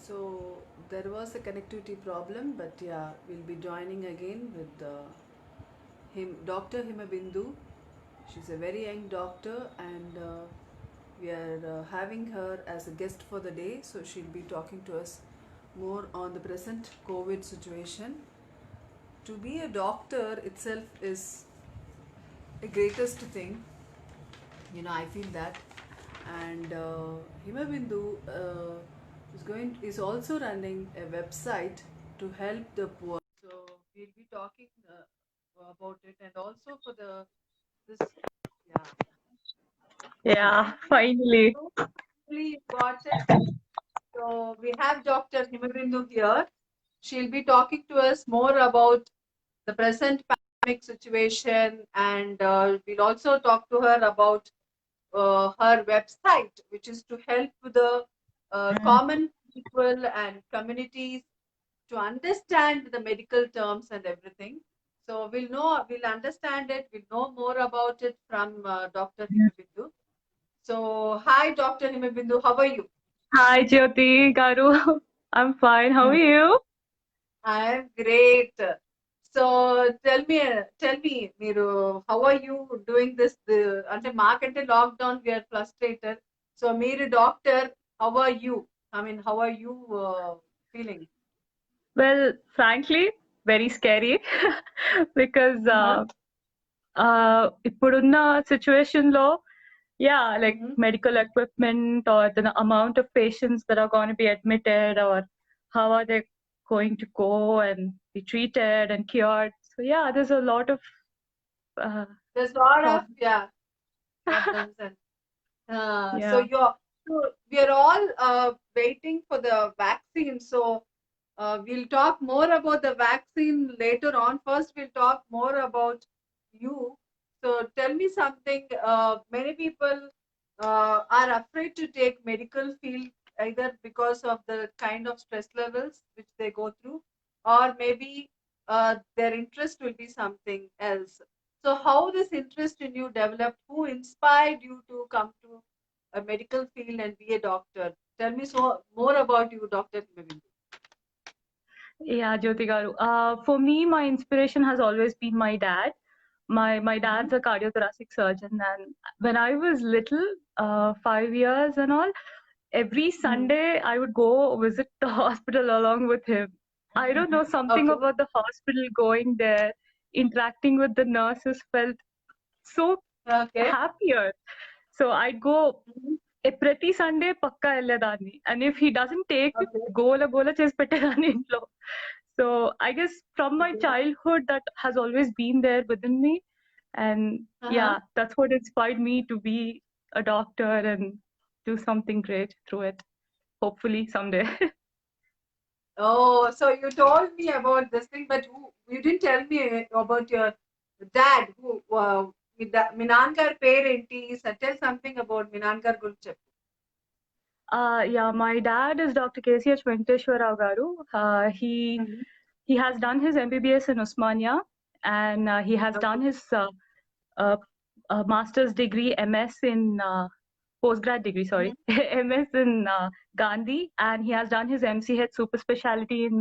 So there was a connectivity problem, but yeah, we'll be joining again with Dr. Himabindu. She's a very young doctor, and we are having her as a guest for the day. So she'll be talking to us more on the present COVID situation. To be a doctor itself is a greatest thing. I feel that, and Himabindu is also running a website to help the poor. So we'll be talking about it, and also for the this yeah. Yeah, finally. Finally got it. So we have Dr. Himabindu here. She'll be talking to us more about the present pandemic situation, and we'll also talk to her about her website, which is to help the common people and communities to understand the medical terms and everything. So we'll understand it, we'll know more about it from Dr. Himabindu. So, hi, Dr. Himabindu, how are you? Hi, Jyoti Garu. I'm fine. How are you? I'm great. So tell me, how are you doing this? Ante maakante lockdown, we are frustrated. So, Meeru doctor, how are you? I mean, how are you feeling? Well, frankly, very scary because Uh-huh. ఇప్పుడున్న situation లో, yeah, like Mm-hmm. medical equipment or the amount of patients that are going to be admitted or how are they going to go and be treated and cured. So yeah, there's a lot of uh, There's a lot of problems. problems and so Yeah. we are all waiting for the vaccine. So we'll talk more about the vaccine later on. First, we'll talk more about you. So tell me something. Many people are afraid to take medical field either because of the kind of stress levels which they go through, or maybe their interest will be something else. So how this interest in you developed? Who inspired you to come to a medical field and be a doctor? Tell me so more about you, Dr. Himabindu. Yeah, Jyoti Garu. For me, my inspiration has always been my dad. My Mhm. dad's a cardiothoracic surgeon, and when I was little, 5 years and all, every Mhm. Sunday I would go visit the hospital along with him. I don't know, something Okay. about the hospital, going there, interacting with the nurses felt so Okay. happier. So I'd go Mhm. ప్రతి Sunday పక్కా వెళ్ళేదాన్ని, and if he doesn't take me, Okay. గోల గోల చేసి పెట్టేదాన్ని ఇంట్లో. So I guess from my Okay. childhood that has always been there within me, and Uh-huh. yeah, that's what inspired me to be a doctor and do something great through it, hopefully someday. Oh, so you told me about this thing, but you didn't tell me about your dad. మీ నాన్నగారి పేరేంటి? Tell something about మీ నాన్నగారి గురించి చెప్పు. Yeah, my dad is Dr. KCH Venkateshwar Rao Garu. Mhm. He has done his MBBS in Osmania, and he has done Okay. his uh, master's degree, MS in postgrad degree, sorry, Mhm. MS in Gandhi, and he has done his MCH super specialty in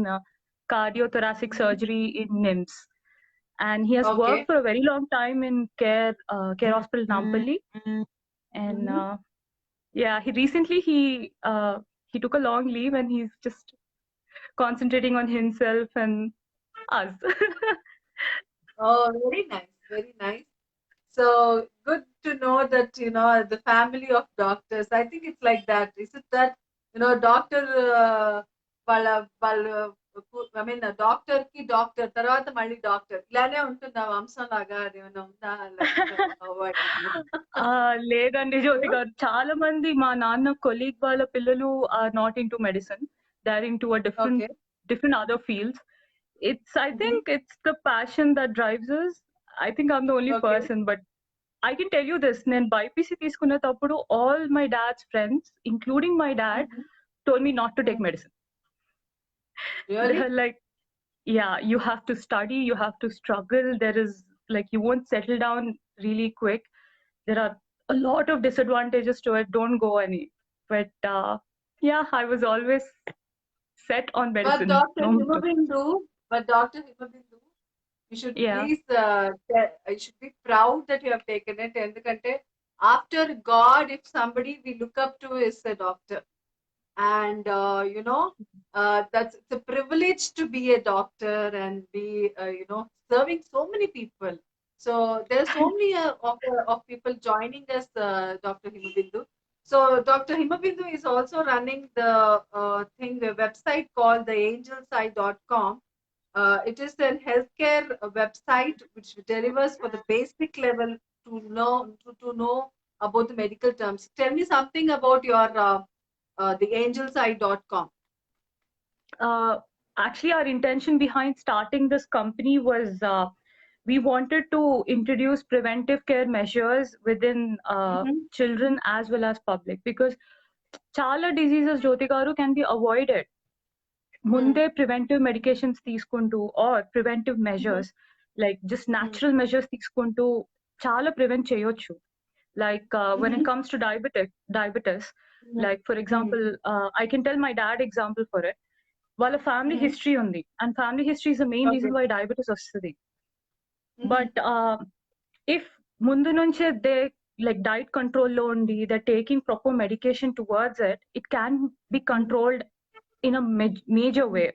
cardiothoracic Mhm. surgery in NIMS. And he has worked Okay. for a very long time in care hospital Nampally, and Mhm. yeah, he took a long leave and he's just concentrating on himself and us. Oh, very nice, very nice. So good to know that the family of doctors. I think it's like that. Is it that doctor వాళ్ళ వాళ్ళ I mean doctor కి doctor తర్వాత మళ్ళీ doctor ఇలానే ఉంటుందా వంశం లాగా అదేమైనా ఉందా లేదండి జ్యోతి గారు, చాలా మంది మా నాన్న కొలీగ్ వాళ్ళ పిల్లలు are not into medicine, they are into a okay different other fields. I think it's the passion that drives us. I think I'm the only okay person, but I can tell you this, నేను BiPC తీసుకునేటప్పుడు all my dad's friends, including my dad, told me not to take medicine. They really were like, yeah, you have to study, you have to struggle, there is like you won't settle down really quick, there are a lot of disadvantages to it, don't go any. But yeah, I was always set on But medicine. Dr. No more. Dr. Himabindu, you should Yeah. please, you should be proud that you have taken it. Endukante, after God, if somebody we look up to is a doctor. And, it's a privilege to be a doctor and be, serving so many people. So there's so many of people joining us, Dr. Himabindu. So Dr. Himabindu is also running the the website called theangelseye.com. It is a healthcare website which delivers for the basic level to know about the medical terms. Tell me something about your theangelseye.com. Uh, Actually, our intention behind starting this company was we wanted to introduce preventive care measures within Mm-hmm. children as well as public, because chala diseases, Jyoti garu, can be avoided. Munde preventive medications తీసుకుంటూ or preventive measures like just natural measures తీసుకుంటూ చాలా prevent చేయొచ్చు. Like when it comes to diabetes, like for example, I can tell my dad example for it. వాళ్ళ family history ఉంది, and family history is the main Okay. Reason why diabetes వస్తుంది. But if ముందు నుంచే they like diet control lo undi, they're taking proper medication towards it, it can be controlled in a major way.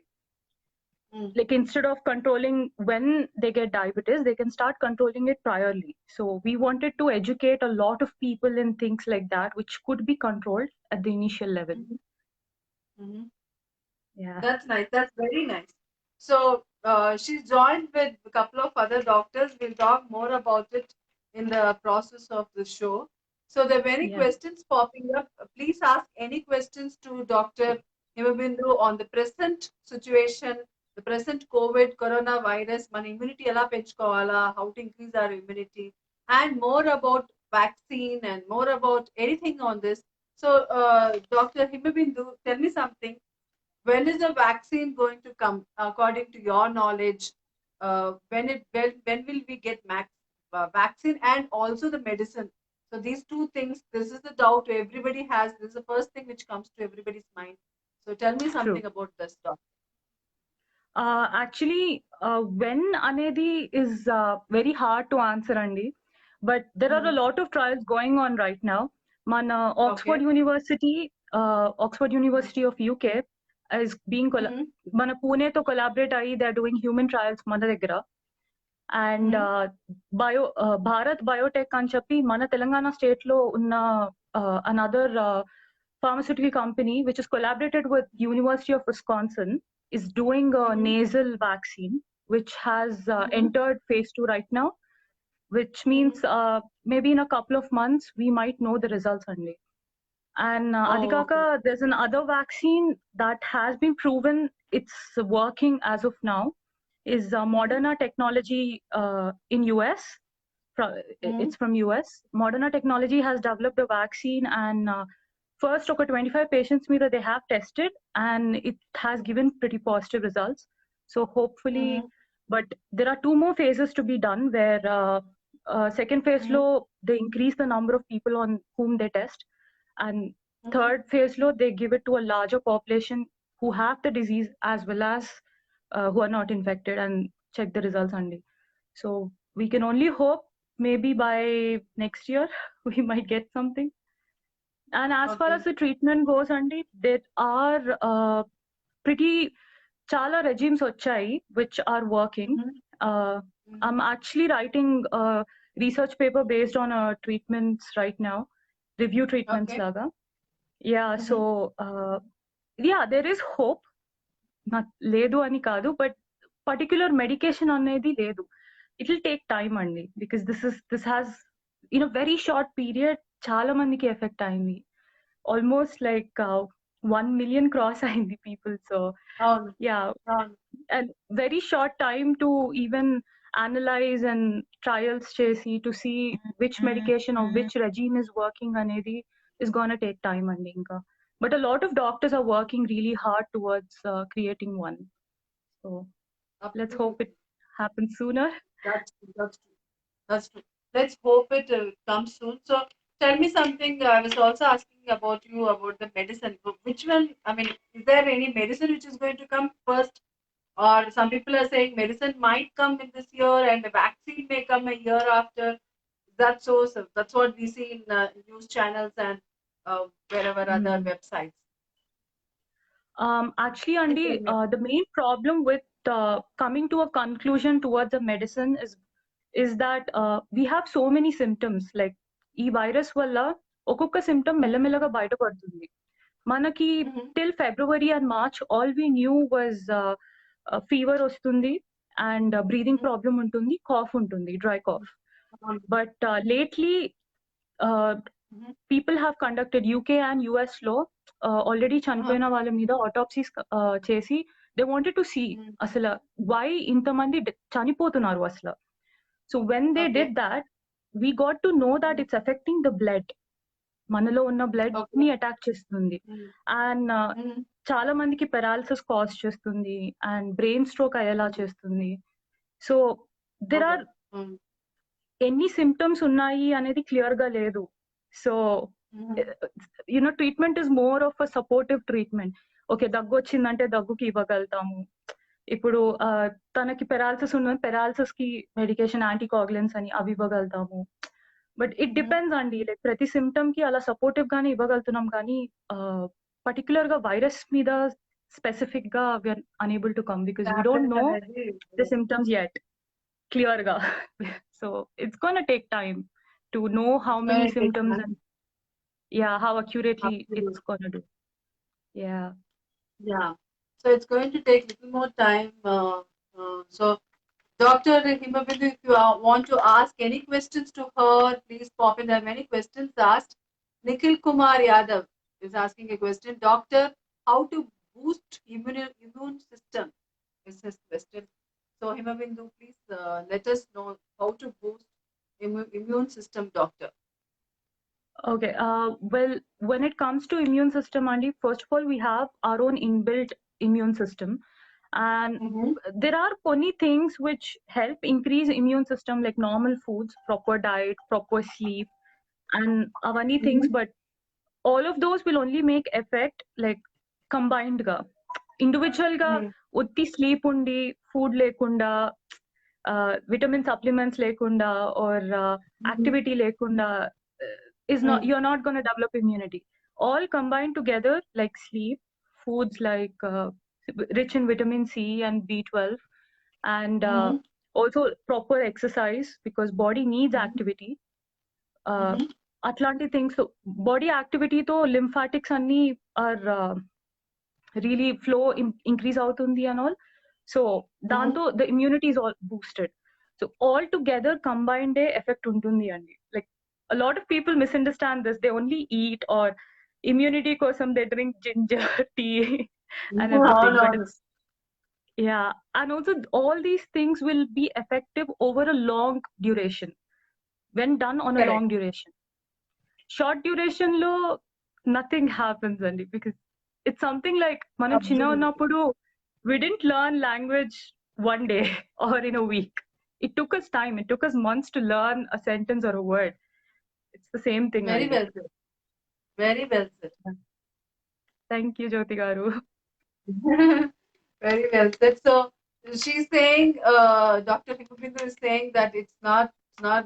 Like instead of controlling when they get diabetes, they can start controlling it priorly. So we wanted to educate a lot of people in things like that which could be controlled at the initial level. Yeah, That's nice. That's very nice. So she's joined with a couple of other doctors. We'll talk more about it in the process of the show. So there are many yeah. questions popping up. Please ask any questions to Dr. Himabindu on the present situation, the present COVID, coronavirus, మన immunity ఎలా పెంచుకోవాలా, how to increase our immunity, and more about vaccine and more about anything on this. So Dr. Himabindu, tell me something. When is the vaccine going to come, according to your knowledge? When will we get vaccine and also the medicine? So these two things, this is the doubt everybody has. This is the first thing which comes to everybody's mind. So tell me something about this, doctor. Actually, when anedi is very hard to answer, Andy. But there are a lot of trials going on right now. Mana Oxford University of UK is being mana Pune to collaborate ayi. They're doing human trials mana దగ్గర. And Bharat Biotech అని చెప్పి మన Telangana state లో ఉన్న another pharmaceutical company which is collaborated with University of Wisconsin is doing a nasal vaccine which has entered phase 2 right now, which means maybe in a couple of months we might know the results only. And Adhikaka, there's another vaccine that has been proven it's working as of now, is Moderna technology in US. It's from US. Moderna technology has developed a vaccine, and first over 25 patients that they have tested, and it has given pretty positive results. So hopefully, but there are 2 more phases to be done where second phase low, they increase the number of people on whom they test, and third phase low, they give it to a larger population who have the disease as well as who are not infected, and check the results only. So we can only hope maybe by next year we might get something. And as far as the treatment goes, Andy, there are pretty chala regimes వచ్చాయి which are working. I'm actually writing a research paper based on treatments right now, review treatments laga. Yeah, so yeah, there is hope. లేదు అని కాదు, but particular medication అనేది లేదు. It will take time only because this has in a very short period చాలా మందికి effect అయింది. Almost like 1 million cross అయింది people. So yeah, and very short time to even analyze and trials chesi to see which medication or which regime is working అనేది is gonna take time అండి ఇంకా. But a lot of doctors are working really hard towards creating one. So let's hope it happens sooner. That's true. Let's hope it comes soon. So tell me something. I was also asking about you about the medicine. Which one? I mean, is there any medicine which is going to come first? Or some people are saying medicine might come in this year and the vaccine may come a year after. That's so that's what we see in news channels and wherever other websites. Actually, Andy, the main problem with coming to a conclusion towards a medicine is that we have so many symptoms. Like ఈ virus వల్ల ఒక్కొక్క symptom మెల్లమెల్లగా బయటపడుతుంది. మనకి till February and March all we knew was fever వస్తుంది and breathing problem ఉంటుంది, cough ఉంటుంది, dry cough. But lately people have conducted UK and US లో already చనిపోయిన వాళ్ళ మీద autopsies చేసి they wanted to see అసలు why ఇంతమంది చనిపోతున్నారు అసలు. So when they did that, we got to know that it's affecting the blood. మనలో ఉన్న బ్లడ్ ని అటాక్ చేస్తుంది అండ్ చాలా మందికి పెరాలిసిస్ కాజ్ చేస్తుంది అండ్ బ్రెయిన్ స్ట్రోక్ అయ్యేలా చేస్తుంది. సో దెర్ ఆర్ ఎన్ని సిమ్టమ్స్ ఉన్నాయి అనేది క్లియర్ గా లేదు. So you know treatment is more of a supportive treatment. Okay, దగ్గు వచ్చిందంటే దగ్గుకి ఇవ్వగలుగుతాము. ఇప్పుడు తనకి పెరాలిసిస్ ఉన్నది, పెరాలిసిస్ కి మెడికేషన్ యాంటీకోగులెంట్స్ అని అవి ఇవ్వగలుగుతాము. బట్ ఇట్ డిపెండ్స్ అండి, లైక్ ప్రతి సిమ్టమ్ కి అలా సపోర్టివ్ గానే ఇవ్వగలుగుతున్నాం కానీ పర్టికులర్ గా వైరస్ మీద స్పెసిఫిక్ గా we are unable to come because we don't know the symptoms yet clear గా. So it's gonna take time to know how many symptoms and how accurately it's gonna do. Yeah, so it's going to take little more time. So Dr. Himabindu, if you want to ask any questions to her, please pop in. There are many questions asked. Nikhil Kumar Yadav is asking a question. Doctor, how to boost immune system is his question. So Himabindu, please let us know how to boost immune system, doctor. Okay, well, when it comes to immune system, Andy, first of all, we have our own inbuilt immune system. And there are many things which help increase immune system, like normal foods, proper diet, proper sleep, and avani things. But all of those will only make effect like combined ga. Individual ga utti sleep undi, food lekunda, vitamin supplements lekunda, or activity lekunda is not, you're not going to develop immunity. All combined together, like sleep, foods like rich in vitamin C and B12, and also proper exercise, because body needs activity. Atlantic things. So body activity to lymphatics anni are really flow increase avutundi and all. So danto the immunity is all boosted. So all together combined effect untundi andi. Like a lot of people misunderstand this. They only eat or immunity kosam they drink ginger tea and everything. But it's, yeah, and also all these things will be effective over a long duration when done on a long duration. Short duration lo nothing happens only, because it's something like manam chinna unnappudu we didn't learn language one day or in a week. It took us time, it took us months to learn a sentence or a word. It's the same thing. Very well said. Very well said. Thank you, Jyoti garu. Very well said. So she's saying, Dr. Himabindu is saying that it's not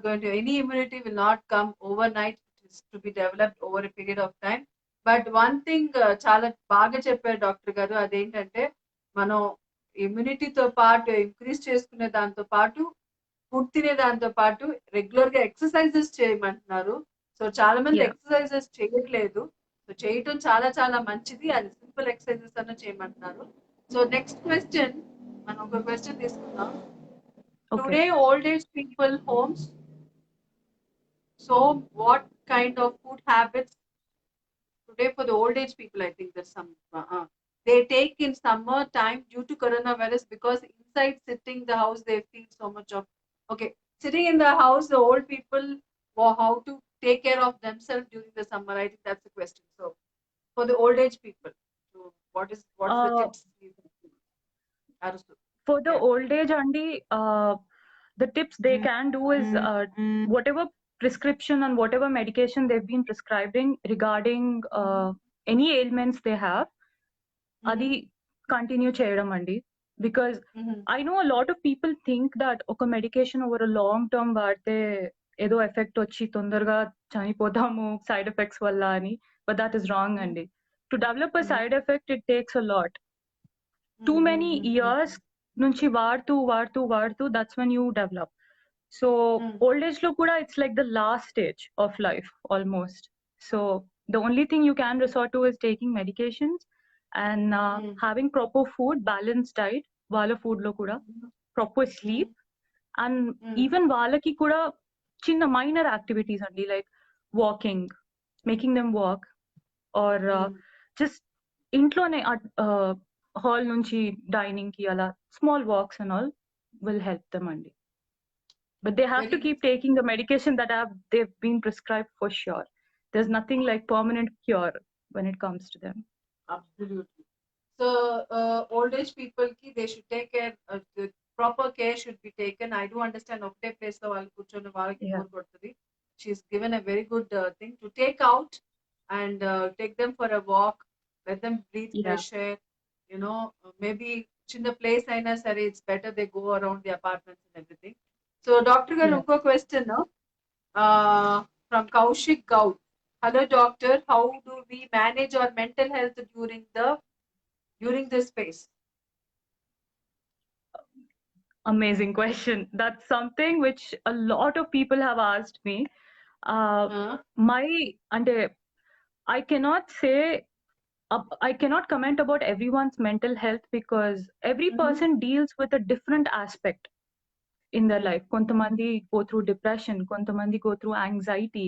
going to, any immunity will not come overnight. It is to be developed over a period of time. But one thing చాలా బాగా చెప్పారు doctor గారు, అదేంటంటే మనం ఇమ్యూనిటీతో పాటు increase చేసుకునే దాంతో పాటు ఫుడ్ తినే దాంతో పాటు రెగ్యులర్ గా ఎక్సర్సైజెస్ చేయమంటున్నారు. సో చాలా మంది ఎక్సర్సైజెస్ చేయట్లేదు. సో చేయటం చాలా చాలా మంచిది, అది సింపుల్ ఎక్సర్సైజెస్ అన్న చేయమంటున్నారు. సో నెక్స్ట్ క్వశ్చన్, మనం ఒక క్వశ్చన్ తీసుకుందాం. Today old age people homes, so what kind of food habits today for the old age people? I think there's some they take in summer time due to coronavirus, because inside sitting the house they feel so much of sitting in the house, the old people, or how to take care of themselves during the summer. I think that's the question. So for the old age people, so what is the tips? For the old age, Andy, the tips they can do is whatever prescription and whatever medication they've been prescribing regarding any ailments they have, అది continue చేయడం అండి. Because I know a lot of people think that ఒక medication over long term వాడితే ఏదో effect వచ్చి తొందరగా చనిపోతాము side effects వల్ల అని, బట్ దట్ ఈస్ రాంగ్ అండి. To develop a side effect it takes a lot. Too many years నుంచి వాడుతూ that's when you develop. So old age lo kuda it's like the last stage of life almost. So the only thing you can resort to is taking medications and having proper food, balanced diet, వాళ్ళ food lo kuda proper sleep, and even వాళ్ళకి కూడా చిన్న minor activities అండి, like walking, making them walk, or just ఇంట్లోనే hall నుంచి dining కి అలా small walks and all will help them అండి. But they have to keep taking the medication that they've been prescribed for sure. There's nothing like permanent cure when it comes to them. Absolutely. So old age people ki they should take care, the proper care should be taken. I do understand ఒకటే place లో వాళ్ళు కూర్చొని వాళ్ళకి bore కొడుతుంది. She's given a very good thing to take out and take them for a walk, let them breathe fresh air, you know, maybe in the place aina sare it's better they go around the apartments and everything. So doctor garu inko question from Kaushik Gaud. Hello doctor, how do we manage our mental health during this phase? Amazing question. That's something which a lot of people have asked me. I cannot say, I cannot comment about everyone's mental health because every person deals with a different aspect in their life. Kontamandi go through depression, kontamandi go through anxiety,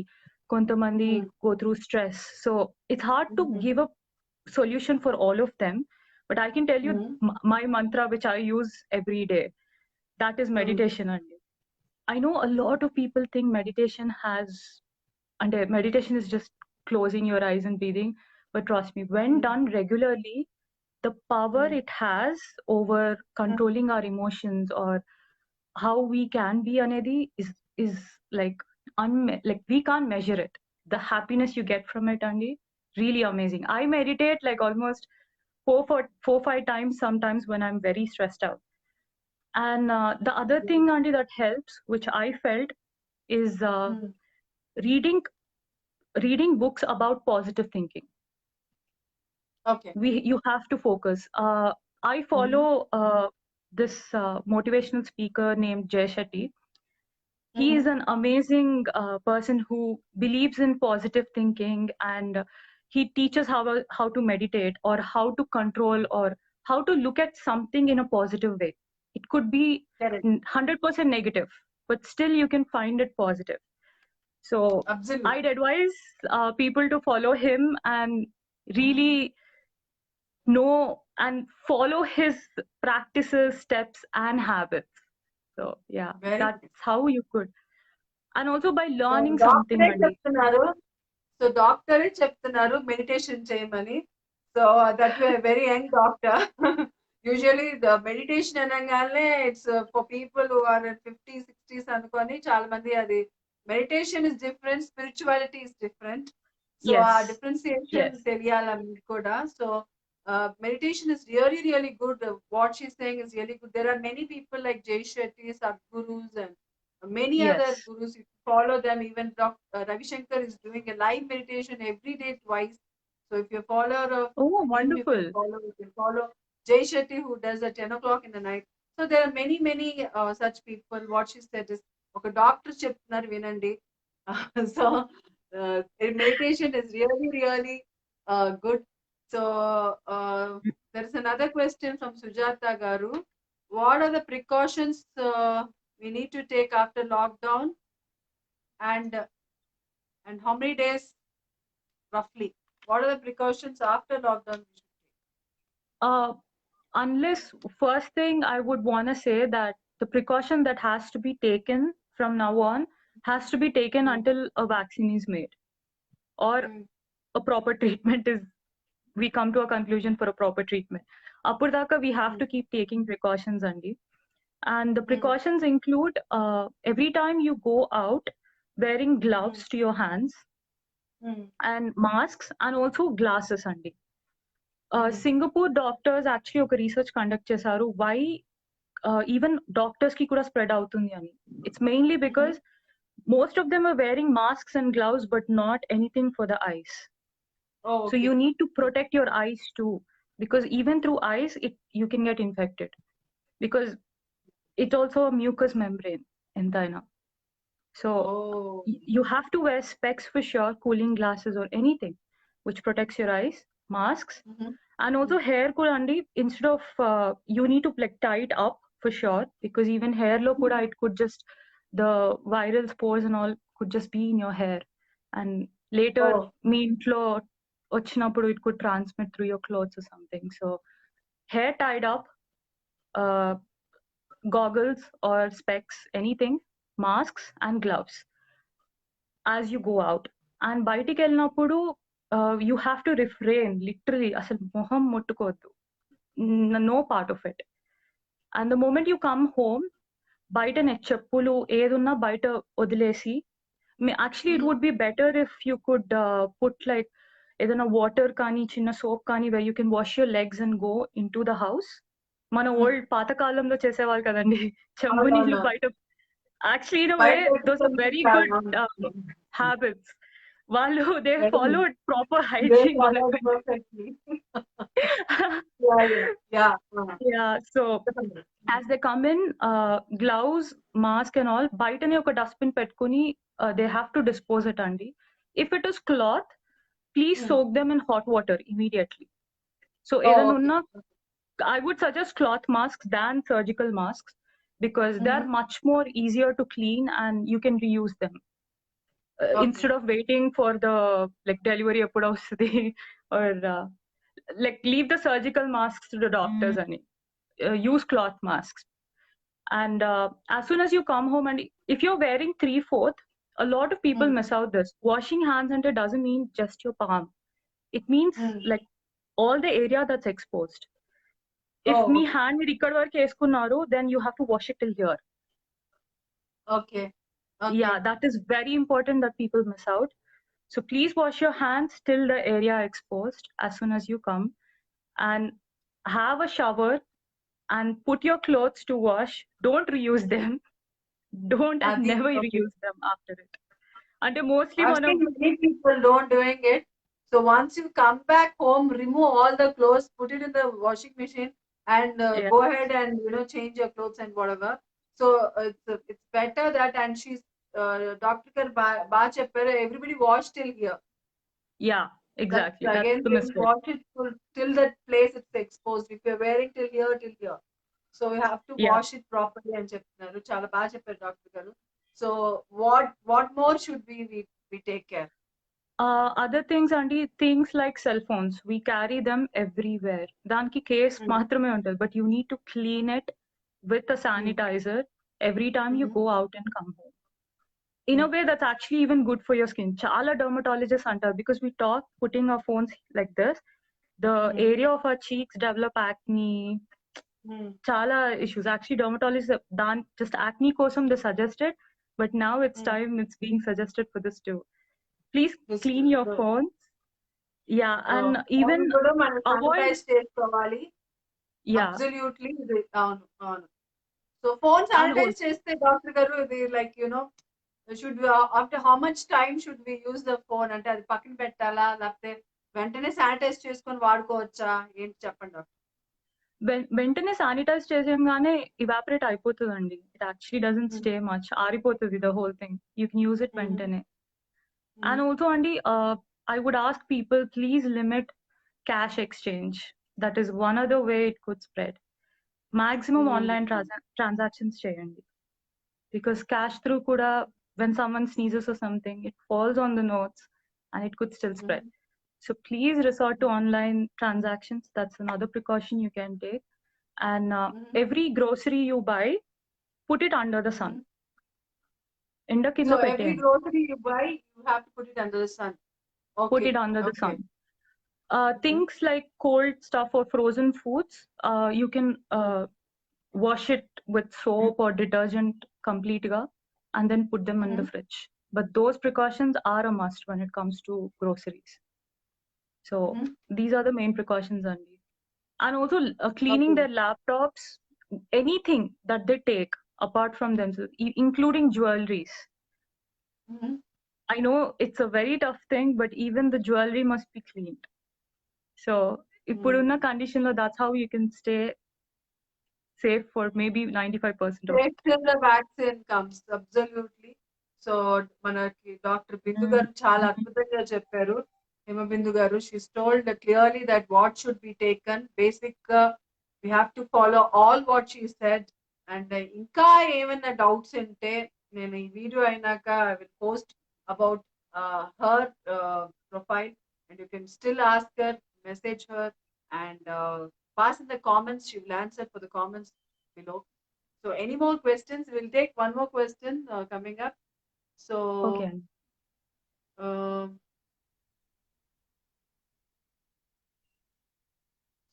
kontamandi go through stress. So it's hard to give a solution for all of them. But I can tell you my mantra which I use every day. That is meditation only. I know a lot of people think meditation is just closing your eyes and breathing. But trust me, when done regularly, the power it has over controlling our emotions or how we can be anedi is like we can't measure it. The happiness you get from it, Andy, really amazing. I meditate like almost 4-5 times sometimes when I'm very stressed out. And the other thing, Andy, that helps, which I felt, is reading books about positive thinking. Okay. You have to focus. I follow this motivational speaker named Jay Shetty. He is an amazing person who believes in positive thinking, and he teaches how to meditate or how to control or how to look at something in a positive way. It could be 100% negative, but still you can find it positive. So absolutely, I'd advise people to follow him and really know and follow his practices, steps, and habits. So yeah, that's how you could. And also by learning something. So doctor చెప్తున్నారు meditation చేయమని. So that way a very young doctor. Usually the meditation అనగానే it's for people who are in 50s 60s అనుకొని చాలా మంది అది meditation is different, spirituality is different. So ఆ differentiation తెలియాలి కూడా. So meditation is really, really good. What she's saying is really good. There are many people like Jay Shetty, Sadhgurus, and many other gurus. If you follow them, even Ravi Shankar is doing a live meditation every day twice. So if you follow wonderful. If you follow Jay Shetty, who does at 10 o'clock in the night. So there are many, many such people. What she said is, okay, doctor చెప్తున్నారు వినండి. So meditation is really, really good. So there is another question from Sujata Garu. What are the precautions we need to take after lockdown, and how many days roughly? What are the precautions after lockdown we should take? Unless, first thing I would want to say that the precaution that has to be taken from now on has to be taken until a vaccine is made or a proper treatment is, we come to a conclusion for a proper treatment. Apurdaka we have to keep taking precautions, Andy. And the precautions include every time you go out, wearing gloves to your hands and masks, and also glasses, Andy. Singapore doctors actually ఒక research conduct చేశారు why even doctors ki kuda spread అవుతుంది అని. It's mainly because most of them are wearing masks and gloves but not anything for the eyes. Oh, So you need to protect your eyes too, because even through eyes you can get infected, because it's also a mucous membrane entire. So you have to wear specs for sure, cooling glasses or anything which protects your eyes, masks, and also hair kurandi, instead of you need to like tie it up for sure, because even hair lo kuda it could just, the viral spores and all could just be in your hair, and later మీ ఇంట్లో వచ్చినప్పుడు it could transmit through your clothes or something. So hair tied up, goggles or specs, anything, masks and gloves as you go out. And బయటికి వెళ్ళినప్పుడు you have to refrain, literally అసలు మొహం ముట్టుకోవద్దు, no part of it. And the moment you come home, బయట చెప్పులు ఏదున్నా బయట వదిలేసి, actually it would be better if you could put like ఏదైనా వాటర్ కానీ చిన్న సోప్ కానీ where you can wash your legs and go into the house. మన ఓల్డ్ పాతకాలంలో చేసేవాళ్ళు కదండి, చెంబు నీళ్ళు బయట. Actually in a way those are very good habits. వాళ్ళు they followed proper hygiene. Yeah, so as they come in, gloves, mask and all, బయటనే ఒక dustbin పెట్టుకుని they have to dispose it అండి. If it is cloth, please soak them in hot water immediately. So ఏదైనా ఉన్నా, I would suggest cloth masks than surgical masks, because they're much more easier to clean and you can reuse them. Instead of waiting for the like delivery appudu vastadi, or like leave the surgical masks to the doctors and use cloth masks. And as soon as you come home, and if you're wearing 3/4, a lot of people miss out this. Washing hands and it doesn't mean just your palm. It means like all the area that's exposed. If me hand మీరు ఇక్కడ వరకు వేసుకున్నారు, then you have to wash it till here. Okay. Yeah, that is very important that people miss out. So please wash your hands till the area exposed as soon as you come, and have a shower and put your clothes to wash. Don't reuse them. Don't and never reuse them after it. And mostly one of many people don't doing it. So once you come back home, remove all the clothes, put it in the washing machine, and go ahead and change your clothes and whatever. So it's better that, and she's Dr. Kar ba chepparu, everybody wash till here. Yeah, exactly. That's again, the mistake. Wash it till that place it's exposed. If you're wearing till here. So we have to wash it properly and chepparu. Chala ba chepparu Dr. Garu. So what more should we take care? Other things, Andy, things like cell phones, we carry them everywhere. Danki case matrame untadi, but you need to clean it with a sanitizer every time you go out and come home. In a way that's actually even good for your skin. Chala dermatologists antaru, because we talk putting our phones like this, the area of our cheeks develop acne. Chala issues. Actually dermatologists just acne kosam they suggested, but now it's time it's being suggested for this too. Please clean your phones. Yeah, and even avoid. Yeah, absolutely. So phone sanitize cheste Dr. Garu, they like should we, after how much time should we use the phone? Ante adi pakkana pettala lapte ventane sanitize cheskoni vadukovacha enti cheppandi doctor. వెంటనే sanitize చేసేగానే evaporate అయిపోతుందండి. It actually doesn't stay much, ఆరిపోతుంది the whole thing. You can use it వెంటనే. And also, Andy, I would ask people, please limit cash exchange. That is one other way it could spread. Maximum online transactions cheyandi, because cash through kuda, when someone sneezes or something, it falls on the notes and it could still spread. So please resort to online transactions. That's another precaution you can take. And every grocery you buy, put it under the sun. So every grocery you buy, you have to put it under the sun. Okay. Put it under the sun. Things like cold stuff or frozen foods, you can wash it with soap or detergent completely and then put them in the fridge. But those precautions are a must when it comes to groceries. So these are the main precautions, Andy. And also cleaning Okay. their laptops, anything that they take apart from themselves, including jewelries. I know it's a very tough thing, but even the jewelry must be cleaned. So ippudunna condition lo, that's how you can stay safe for maybe 95% of Safe till the vaccine comes, absolutely. So మనకి doctor బిందు గారు చాలా అద్భుతంగా చెప్పారు. హిమబిందు గారు, she's told clearly that what should be taken. Basic గా we have to follow all what she said. And ఇంకా ఏమైనా doubts ఉంటే నేను ఈ వీడియో అయినాక I will post about her profile, and you can still ask her, message her, and pass in the comments. She will answer for the comments below. So any more questions? We'll take one more question coming up. So okay.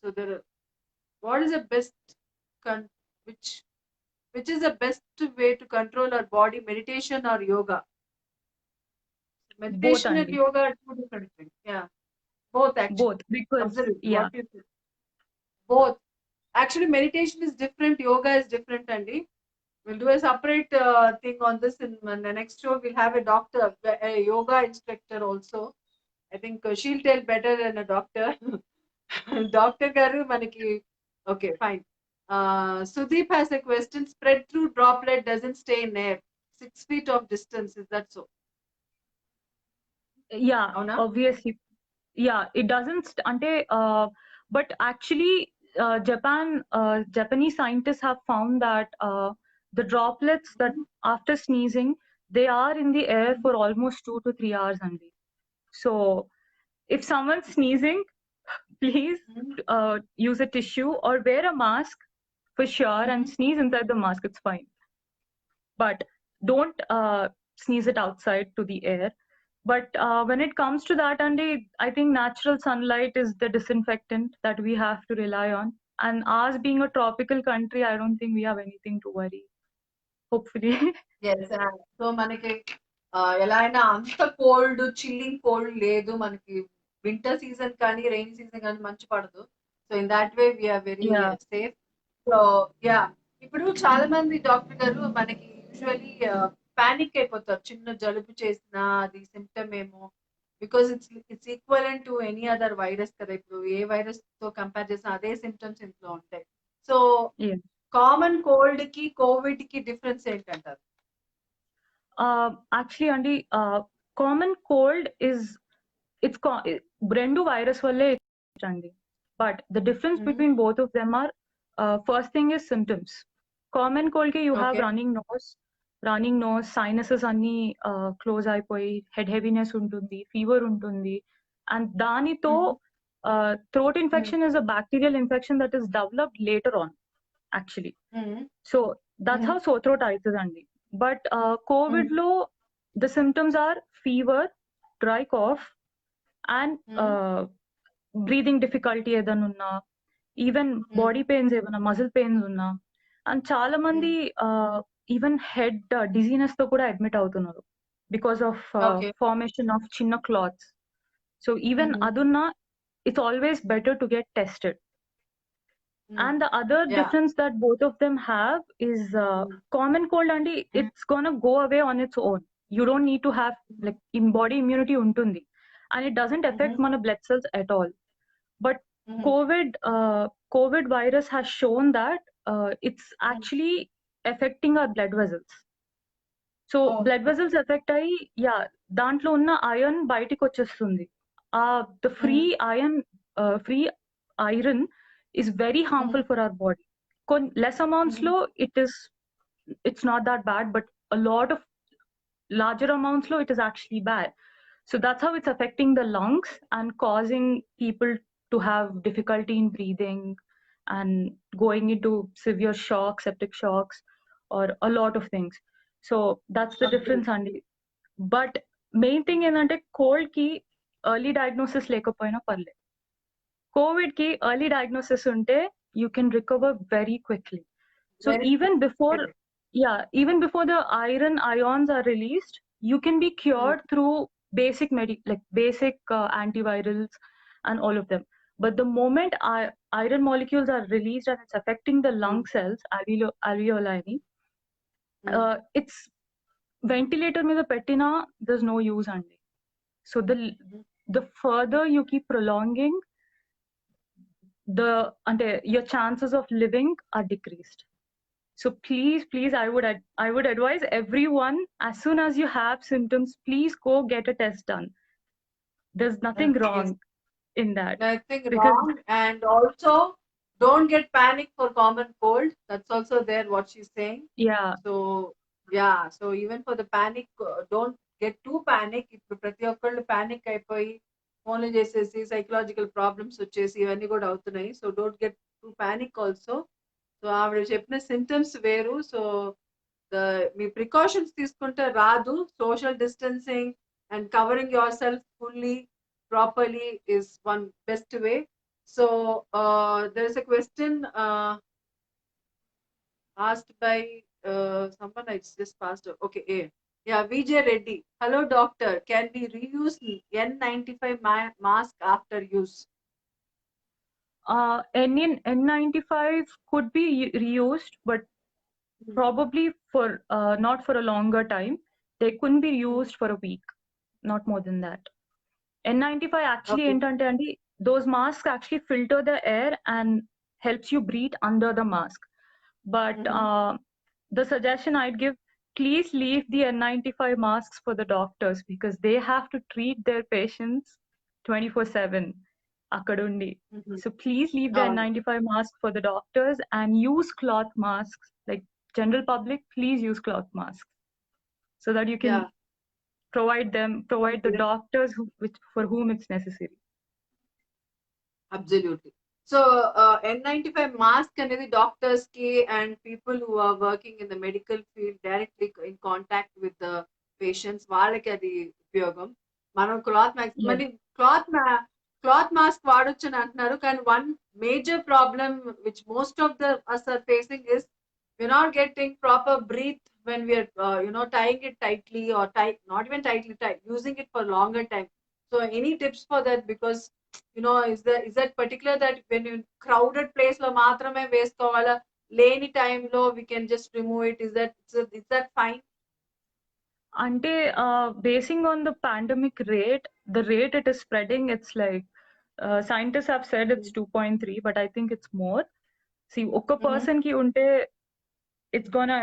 So there, what is the best which is the best way to control our body, meditation or yoga? Meditation and yoga are two different things. Yeah, both actually. Both, because absolutely. yeah, What you think? Both. Actually, meditation is different, yoga is different, Andy. We'll do a separate thing on this in the next show. We'll have a doctor, a yoga instructor also. I think she'll tell better than a doctor. Doctor Garu manaki. Okay, fine. Sudeep has a question. Spread through droplet doesn't stay in air. 6 feet of distance. Is that so? Yeah, Avuna? obviously. Yeah, it doesn't. But actually, Japanese scientists have found that the droplets that after sneezing, they are in the air for almost 2 to 3 hours only. So if someone's sneezing, please use a tissue or wear a mask for sure and sneeze inside the mask. It's fine. But don't sneeze it outside to the air. But when it comes to that, Andy, I think natural sunlight is the disinfectant that we have to rely on. And ours being a tropical country, I don't think we have anything to worry. Hopefully. Yes. So manaki ఎలా అయినా అంత cold, chilling cold లేదు మనకి. Winter season కానీ rain season కానీ మంచి పడదు. So in that way we're very safe. So yeah, ఇప్పుడు చాలా మంది డాక్టర్ గారు మనకి యూజువల్లీ పానిక్ అయిపోతారు చిన్న జలుబు చేసినా అది సిమ్టమ్ ఏమో, because it's equivalent to any other virus కదా. ఇప్పుడు ఏ వైరస్ తో కంపేర్ చేసినా అదే సిమ్టమ్స్ ఇంట్లో ఉంటాయి. సో కామన్ కోల్డ్ కి కోవిడ్ కి డిఫరెన్స్ ఏంటంటారు? Actually, Andy, common cold is Brendu virus valle Andy. But the difference between both of them are first thing is symptoms. Common cold ki you have running nose, sinuses anni close అయిపోయి, head heaviness ఉంటుంది, fever ఉంటుంది, and దానితో throat infection is a bacterial infection that is developed later on actually. So that's how sore throat అవుతుందండి. But COVID lo the symptoms are fever, dry cough, and breathing difficulty ఏదైనా ఉన్నా, even body pains ఏమైనా, muscle pains ఉన్నా, and చాలా మంది even head dizziness తో కూడా admit అవుతున్నారు because of formation of చిన్న clots. So even అదున్నా, it's always better to get tested. And the other difference that both of them have is common cold, Andy, it's gonna go away on its own. You don't need to have like body immunity untundi, and it doesn't affect mana blood cells at all. But COVID virus has shown that it's actually affecting our blood vessels. So blood vessels affect ayi, yeah, dantlo unna iron bayatiki vachestundi. The free iron is very harmful for our body. Less amounts low, it's not that bad, but a lot of larger amounts low, it is actually bad. So that's how it's affecting the lungs and causing people to have difficulty in breathing and going into severe shocks, septic shocks, or a lot of things. So that's the difference, Andy. But main thing ఏంటంటే cold ki early diagnosis లేకపోయినా పర్లేదు. COVID ki early diagnosis unte you can recover very quickly. So even before the ions are released, you can be cured through basic antivirals and all of them. But the moment iron molecules are released and it's affecting the lung cells, alveoli, it's ventilator మీద పెట్టినా there's no use అండి. So the further you keep prolonging, your chances of living are decreased. So please, I would advise everyone, as soon as you have symptoms, please go get a test done. There's nothing wrong in that. Nothing Because wrong, and also don't get panic for common cold. That's also there what she's saying. yeah, So even for the panic, don't get too panic. ఇప్పుడు ప్రతి ఒక్కళ్ళు panic అయిపోయి ఫోన్లు చేసేసి psychological problems వచ్చేసి ఇవన్నీ కూడా అవుతున్నాయి. So don't get two panic also. So ఆవిడ చెప్పిన సింటమ్స్ వేరు. సో మీ ప్రికాషన్స్ తీసుకుంటే రాదు. Social distancing and covering your self fully properly is one best way. So there is a question asked by someone. I just passed. Okay, yeah, VJ Reddy. Hello doctor, can we reuse N95 mask after use? N95 could be reused, but probably for not for a longer time. They couldn't be used for a week, not more than that. N95 actually ఏంటంటే అండి, those masks actually filter the air and helps you breathe under the mask. But the suggestion I'd give, please leave the N95 masks for the doctors, because they have to treat their patients 24/7 akadundi. So please leave the N95 mask for the doctors and use cloth masks. Like general public, please use cloth masks so that you can provide the doctors for whom it's necessary. Absolutely. So N95 mask అనేది doctors ki and people who are working in the medical field directly in contact with the patients, వాళ్ళకి అది ఉపయోగం. మనం cloth mask మళ్ళీ cloth mask వాడొచ్చు అని అంటున్నారు. కానీ one major problem which most of us are facing is we're not getting proper breath when we are tying it tightly or not even tightly, using it for longer time. So any tips for that? Because is that particular that when you crowded place lo maatrame veskovala, leni time lo we can just remove it? Is that fine? Ante basing on the pandemic rate, the rate it is spreading, it's like scientists have said it's 2.3, but I think it's more. See, okka person ki unte it's gonna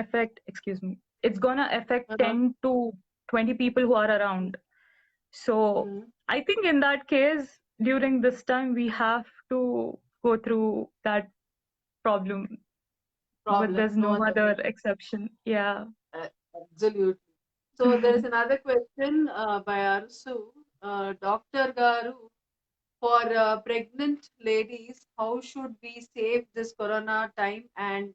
affect 10 to 20 people who are around. So I think in that case, during this time, we have to go through that problem. But there's no other exception. Yeah. Absolutely. So there is another question by Arsu. Dr. Garu, for pregnant ladies, how should we save this corona time, and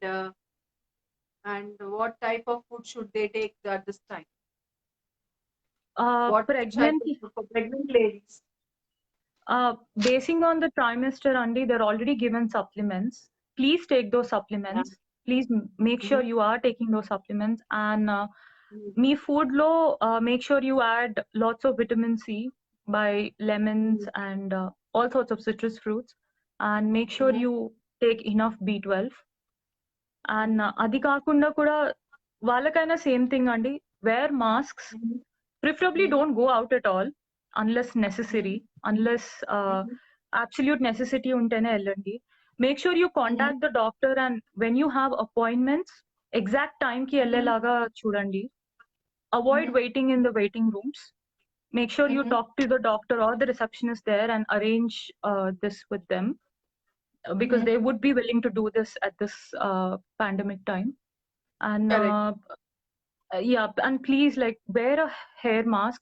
what type of food should they take at this time? What pregnant for pregnant ladies? Basing on the trimester, Andy, they're already given supplements. Please take those supplements. Please make sure you are taking those supplements. And me food low, make sure you add lots of vitamin C by lemons and all sorts of citrus fruits. And make sure you take enough B12. And adi kaakunda kuda వాళ్ళకైనా same thing అండి, wear masks. Preferably don't go out at all unless necessary, unless absolute necessity untene ellandi. Make sure you contact the doctor, and when you have appointments, exact time ki ellelaga chudandi. Avoid waiting in the waiting rooms. Make sure you talk to the doctor or the receptionist there and arrange this with them, because they would be willing to do this at this pandemic time. And yeah, and please, like, wear a hair mask.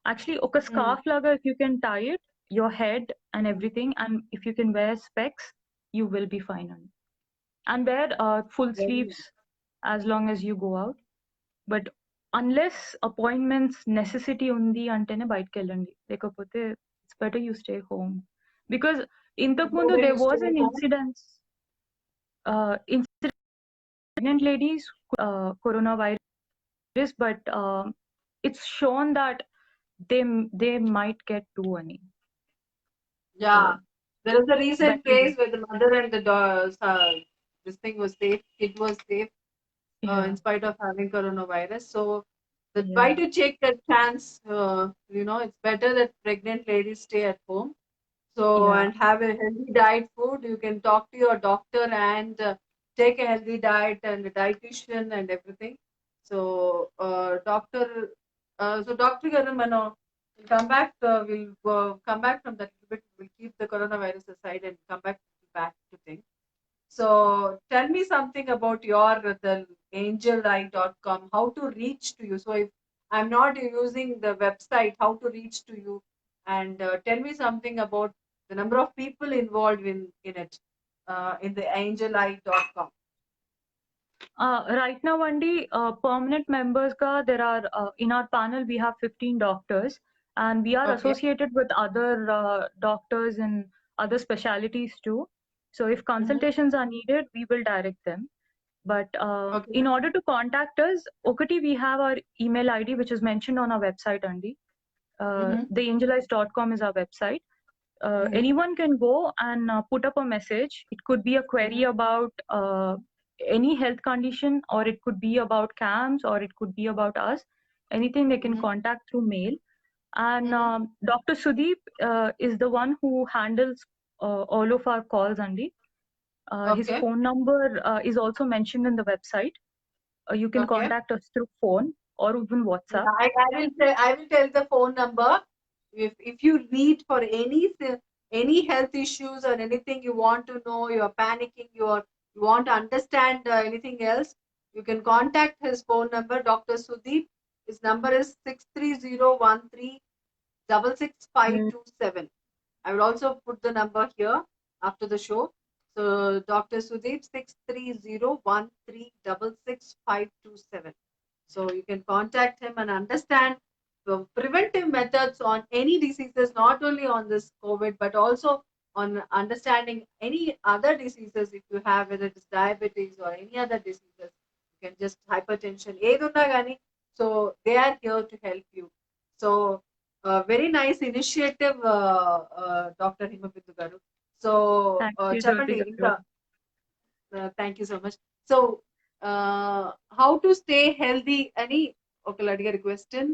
Actually, oka scarf laga, if you can tie it, your head and everything, and if you can wear specs, you will be fine. And wear full sleeves as long as you go out. But unless appointments necessity undi antene bayitiki ellandi, lekapothe it's better you stay home. Because intakundu there was an incident pregnant ladies coronavirus, but it's shown that they might get 2 ani. Yeah, So there was a recent better case way. where the mother and the this thing was safe, kid was safe in Yeah, spite of having coronavirus. So the try yeah, to take that chance. It's better that pregnant ladies stay at home. So yeah. and have a healthy diet food. You can talk to your doctor and take a healthy diet and a dietitian and everything. So Doctor Garu, we'll come back. We'll come back from that little bit. We'll keep the coronavirus aside and come back to things. So tell me something about your the angeleye.com, how to reach to you. So if I'm not using the website, how to reach to you, and tell me something about the number of people involved in it in the angeleye.com. Right now, Andy, permanent members there are in our panel we have 15 doctors, and we are Okay. associated with other doctors in other specialities too. So if Mm-hmm. consultations are needed, we will direct them. But Okay. in order to contact us, Okati, we have our email ID, which is mentioned on our website, Andy. Mm-hmm. Theangelize.com is our website. Mm-hmm. Anyone can go and put up a message. It could be a query Mm-hmm. about any health condition, or it could be about CAMS, or it could be about us. Anything they can Mm-hmm. contact through mail. And Mm-hmm. Dr. Sudeep is the one who handles all of our calls, Andy. His Okay. phone number is also mentioned in the website. You can Okay. contact us through phone or even Yeah, WhatsApp. I will tell the phone number. If you need for any health issues or anything you want to know, you're panicking, you want to understand anything else, you can contact his phone number, Dr. Sudeep. His number is 63013 66527. I will also put the number here after the show. So Dr. Sudeep 63013 66527. So you can contact him and understand the preventive methods on any diseases, not only on this COVID, but also on understanding any other diseases if you have, whether it is diabetes or any other diseases. You can just hypertension, ఏదున్నా కానీ. So they are here to help you. So very nice initiative, Dr. Himabindu garu. So Thank you, చెప్పండి Jyoti ఇంకా. garu. Thank you so much. So, how to stay healthy? Any okay, question.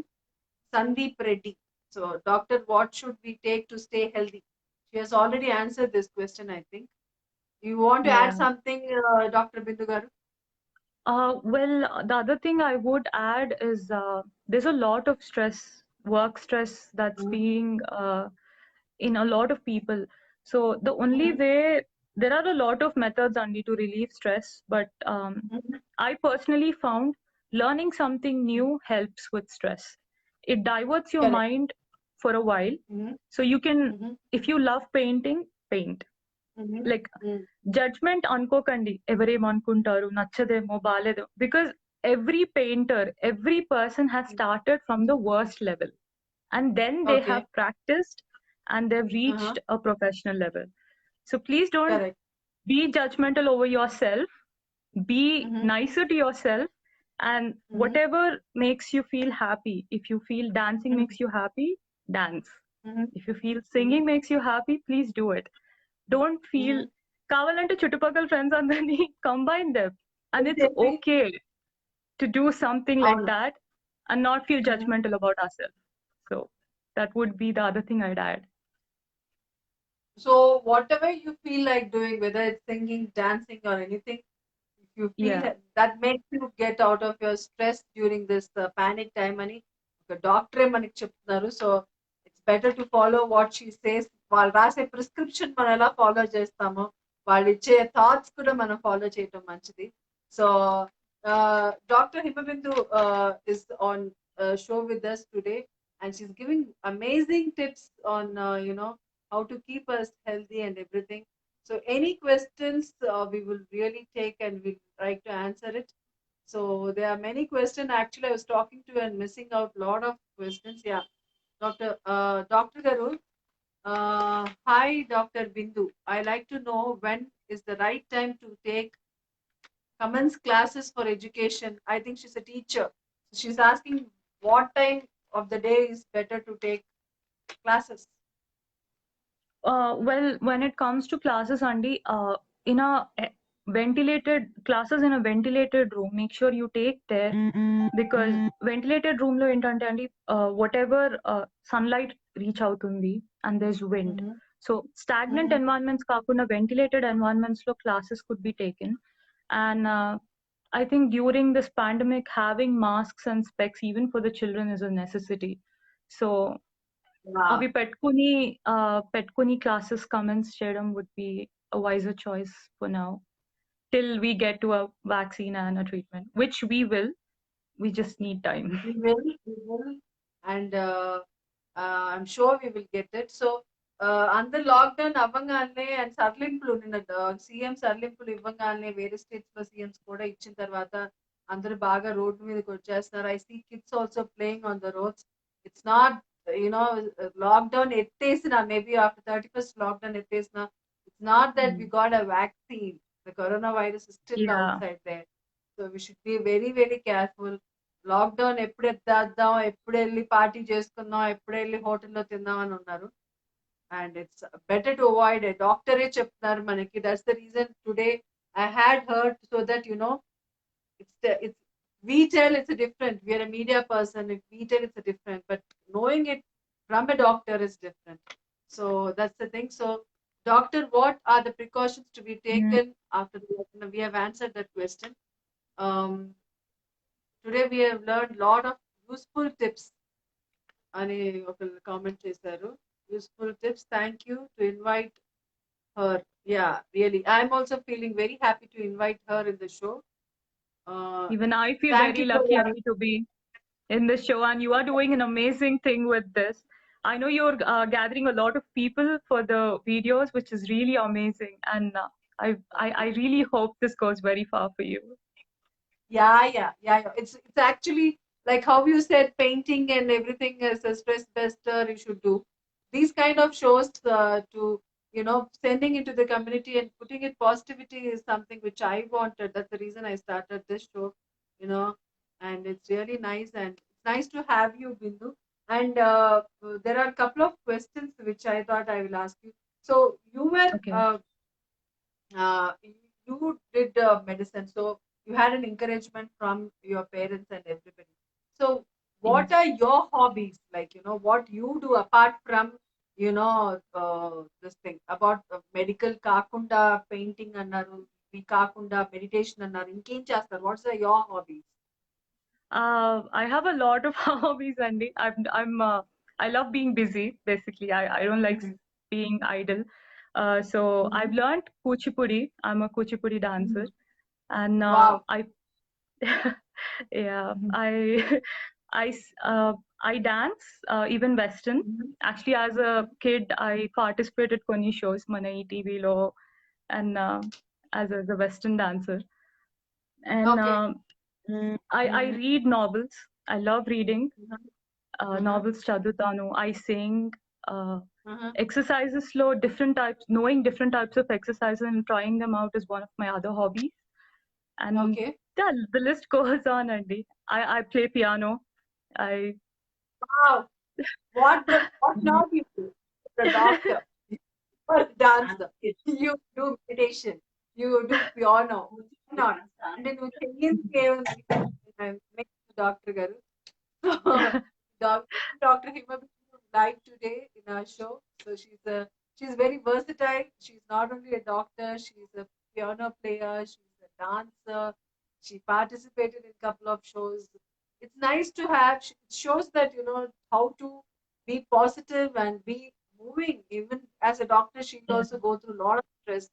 Sandeep Reddy. So, doctor, what should we take to stay healthy? She has already answered this question, I think. You want to add Yeah. something, Dr. Bindu garu? Well, the other thing I would add is there's a lot of stress, work stress that's Mhm. being in a lot of people. So the only Mhm. way, there are a lot of methods only to relieve stress, but Mhm. I personally found learning something new helps with stress. It diverts your Correct. mind for a while. Mhm. So you can, Mhm. if you love painting, paint. Mhm. Like Mhm. Judgement అనుకోకండి ఎవరేమనుకుంటారు నచ్చదేమో బాగాలేదు because every painter, every person has started from the worst level, and then they have Okay. practiced and they've Uh-huh. reached a professional level. So please don't Correct. be judgmental over yourself. Be Mhm. nicer to yourself, and Mhm. whatever makes you feel happy. If you feel dancing Mhm. makes you happy, dance. Mhm. If you feel Mhm. singing makes you happy, please do it. Don't feel Mhm. కావాలంటే చుట్టుపక్కల friends అందరినీ combine them, and it's చెప్పి okay to do something like అవును. that and not feel Mhm. judgmental about ourselves. So that would be the other thing I'd add. So whatever you feel like doing, whether it's singing, dancing, or anything, if you feel Yeah, that makes you get out of your stress during this panic time, అని ఒక డాక్టరే మనకి చెప్తున్నారు. So it's better to follow what she says. వాళ్ళు రాసే prescription మనం ఎలా follow చేస్తామో, వాళ్ళు ఇచ్చే థాట్స్ కూడా మనం ఫాలో చేయటం మంచిది. So doctor Himabindu is on show with us today, and she's giving amazing tips on how to keep us healthy and everything. So any questions we will really take and we'll try to answer it. So there are many questions. Actually, I was talking to and missing out a lot of questions. Yeah, Dr. Garu. Hi, Dr. Bindu. I like to know when is the right time to take commence classes for education. I think she's a teacher. She's asking what time of the day is better to take classes. Well, when it comes to classes, Andy, in a ventilated classes in a ventilated room, make sure you take there, because ventilated room lo entante Andy, whatever sunlight reach outundi and there's wind. Mhm. So stagnant Mhm. environments kaakunda ventilated environments lo classes could be taken. And I think during this pandemic, having masks and specs even for the children is a necessity. So Yeah. అవి పెట్టుకుని classes commence చేయడం would be a wiser choice for now, till we get to a vaccine and a treatment, which we will. We just need time. We will, and I'm sure we will get it. So, అందరు lockdown అవ్వగానే and సడలింపులు నిన్న CM సడలింపులు ఇవ్వగానే వేరే states లో CMs కూడా ఇచ్చిన తర్వాత అందరూ బాగా రోడ్డు మీదకి వచ్చేస్తున్నారు. I see kids also playing on the roads. It's not lockdown ఎత్తేసిన మేబీ ఆఫ్టర్ 31st లాక్డౌన్ ఎత్తేసిన it's not that we got a vaccine. The corona virus is still Yeah. Outside there. So we should be very very careful. Lockdown ఎప్పుడు ఎత్తేద్దాం, ఎప్పుడు వెళ్ళి party చేసుకుందాం, ఎప్పుడు వెళ్ళి హోటల్లో తిందాం అని ఉన్నారు. And it's better to avoid. డాక్టరే చెప్తున్నారు మనకి. That's the reason today I had heard so that it's we tell it's a different. We are a media person. If we tell it's a different, but knowing it from a doctor is different. So that's the thing. So, doctor, what are the precautions to be taken after the? We have answered that question. Um, Today we have learned lot of useful tips అని ఒక comment చేశారు. Useful tips. Thank you to invite her. Yeah, really I'm also feeling very happy to invite her in the show. Even I feel Thank very you for lucky your- Andy, to be in this show, and you are doing an amazing thing with this. I know you're gathering a lot of people for the videos, which is really amazing, and I really hope this goes very far for you. Yeah. It's actually like how you said, painting and everything is a stress buster you should do. These kind of shows to sending into the community and putting it positivity is something which I wanted. That's the reason I started this show. And it's really nice, and it's nice to have you, Bindu. And there are a couple of questions which I thought I will ask you. So you were Okay. you did medicine, so you had an encouragement from your parents and everybody. So what are your hobbies? Like, what you do apart from this thing about medical కాకుండా painting అన్నారు, మీ కాకుండా meditation అన్నారు, ఇంకేం చేస్తారు? What's are your hobbies? I have a lot of hobbies, Andy. I love being busy. Basically, I don't like being idle. So I've learned Kuchipudi. I'm a Kuchipudi dancer, and Wow. yeah, I dance even Western. Actually, as a kid, I participated konni shows, Manai TV lo, and as a Western dancer. And Okay. I read novels. I love reading novels. Chadutanu. I sing. Exercises lo, different types. Knowing different types of exercises and trying them out is one of my other hobbies. And Okay. yeah, the list goes on, Andy. I play piano. Wow. What now you do? The doctor. Or dancer. You do meditation. You do piano. Not. And then you make Dr. Garu. So, Dr. Hima live today in our show. So she's very versatile. She's not only a doctor, she's a piano player, she's a dancer. She participated in a couple of shows. It's nice to have. It shows that how to be positive and be moving. Even as a doctor, she'll also go through a lot of stress,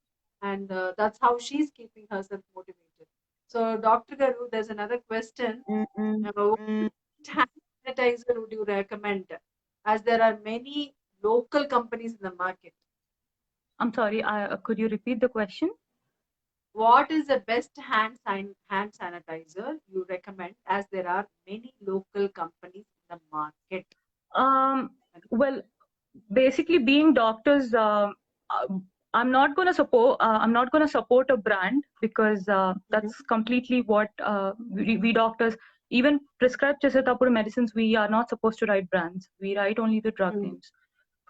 and that's how she's keeping herself motivated. So, Dr. Garu, there's another question. What hand sanitizer would you recommend? As there are many local companies in the market. I'm sorry. Could you repeat the question? What is the best hand sanitizer you recommend, as there are many local companies in the market? Well, basically, being doctors, I'm not going to support a brand, because that's completely what we doctors, even prescribe చేసేటప్పుడు medicines, we are not supposed to write brands. We write only the drug names.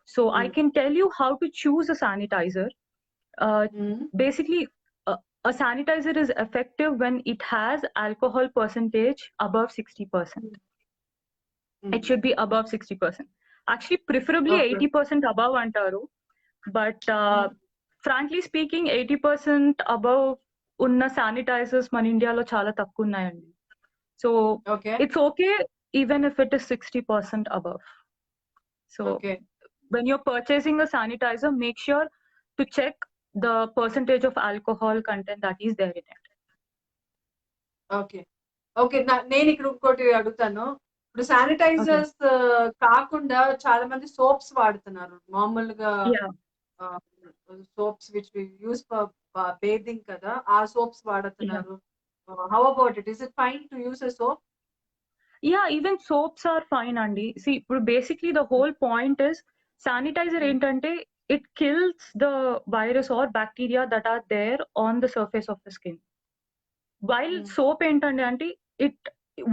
So I can tell you how to choose a sanitizer. Basically, a sanitizer is effective when it has alcohol percentage above 60%. It should be above 60%. Actually, preferably Okay. 80% above antaru. But frankly speaking, 80% above ఉన్న sanitizers మన ఇండియాలో చాలా తక్కువ ఉన్నాయండి. So Okay. it's okay even if it is 60% above. So Okay. when you're purchasing a sanitizer, make sure to check the percentage of alcohol content that is there in it. Okay. Okay. నేను ఇక్కడ ఇంకోటి అడుగుతాను. ఇప్పుడు sanitizers కాకుండా చాలా మంది soaps వాడుతున్నారు. మామూలుగా Yeah. Soaps which we use for bathing కదా! ఆ సోప్స్ వాడుతున్నారు. How about it? Is it fine to use a soap? Yeah, even soaps are fine, Andy. See, basically the whole point is sanitizer ఏంటంటే it kills the virus or bacteria that are there on the surface of the skin. While soap ఏంటంటే అంటే it